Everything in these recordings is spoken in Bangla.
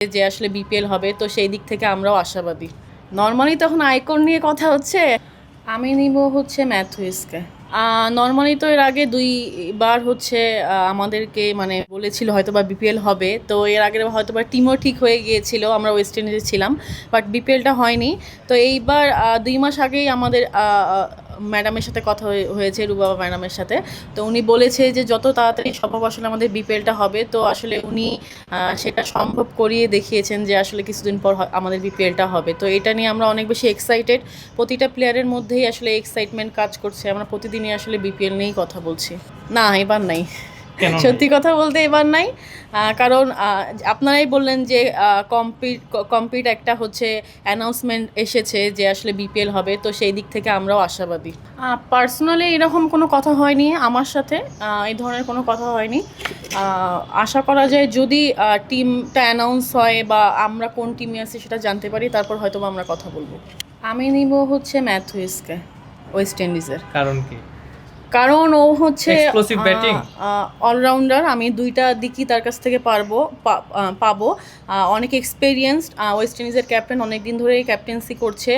যে আসলে বিপিএল হবে, তো সেই দিক থেকে আমরাও আশাবাদী। নর্মালি তখন আইকন নিয়ে কথা হচ্ছে, আমি নিব হচ্ছে ম্যাথুইসকে। নর্মালি তো এর আগে দুইবার হচ্ছে আমাদেরকে মানে বলেছিল হয়তো বা বিপিএল হবে, তো এর আগের হয়তো বা টিমও ঠিক হয়ে গিয়েছিল, আমরা ওয়েস্ট ইন্ডিজে ছিলাম, বাট বিপিএলটা হয়নি। তো এইবার 2 মাস আগেই আমাদের ম্যাডামের সাথে কথা হয়েছে, রুবাবা ম্যাডামের সাথে। তো উনি বলেছে যে যত তাড়াতাড়ি সম্ভব আসলে আমাদের বিপিএলটা হবে। তো আসলে উনি সেটা সম্ভব করিয়ে দেখিয়েছেন যে আসলে কিছুদিন পর আমাদের বিপিএলটা হবে। তো এটা নিয়ে আমরা অনেক বেশি এক্সাইটেড। প্রতিটা প্লেয়ারের মধ্যেই আসলে এক্সাইটমেন্ট কাজ করছে। আমরা প্রতিদিনই আসলে বিপিএল নিয়েই কথা বলছি। না, এবার নাই। কেন নাই? সত্যি কথা বলতে এবার নাই। কারণ আপনারাই বললেন যে কমপ্লিট একটা হচ্ছে অ্যানাউন্সমেন্ট এসেছে যে আসলে বিপিএল হবে, তো সেই দিক থেকে আমরাও আশাবাদী। পার্সোনালি এরকম কোনো কথা হয়নি আমার সাথে, এই ধরনের কোনো কথা হয়নি। আশা করা যায় যদি টিমটা অ্যানাউন্স হয় বা আমরা কোন টিমে আছি সেটা জানতে পারি, তারপর হয়তো বা আমরা কথা বলবো। আমি নিব হচ্ছে ম্যাথুইসকে, ওয়েস্ট ইন্ডিজের। কারণ কি? কারণ ও হচ্ছে এক্সপ্লোসিভ ব্যাটিং। অলরাউন্ডার। আমি দুইটা দিকই তার কাছ থেকে পাবো। অনেক এক্সপেরিয়েন্সড, ওয়েস্ট ইন্ডিজের ক্যাপ্টেন, অনেক দিন ধরেই ক্যাপ্টেন্সি করছে।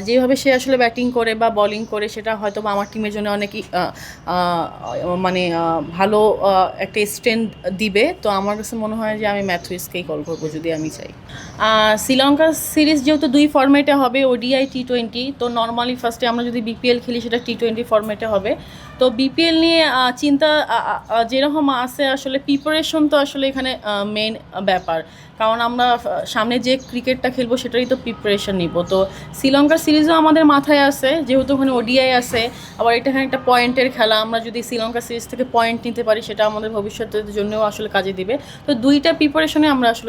যেভাবে সে আসলে ব্যাটিং করে বা বলিং করে সেটা হয়তো বা আমার টিমের জন্য অনেকই মানে ভালো একটা স্ট্রেন্থ দিবে। তো আমার কাছে মনে হয় যে আমি ম্যাথুইসকেই কল করবো যদি আমি চাই। শ্রীলঙ্কা সিরিজ যেহেতু 2 ফরম্যাটে হবে, ওডিআই টি20, তো নর্মালি ফার্স্টে আমরা যদি বিপিএল খেলি সেটা টি20 ফরম্যাটে হবে। তো বিপিএল নিয়ে চিন্তা যেরকম আছে, আসলে প্রিপারেশন তো আসলে এখানে মেন ব্যাপার। কারণ আমরা সামনে যে ক্রিকেটটা খেলবো সেটারই তো প্রিপারেশন নিব। তো শ্রীলঙ্কার সিরিজও আমাদের মাথায় আছে, যেহেতু ওখানে ওডিআই আছে, আবার এটা এখানে একটা পয়েন্টের খেলা। আমরা যদি শ্রীলঙ্কা সিরিজ থেকে পয়েন্ট নিতে পারি সেটা আমাদের ভবিষ্যতের জন্যও আসলে কাজে দিবে। তো দুইটা প্রিপারেশনে আমরা আসলে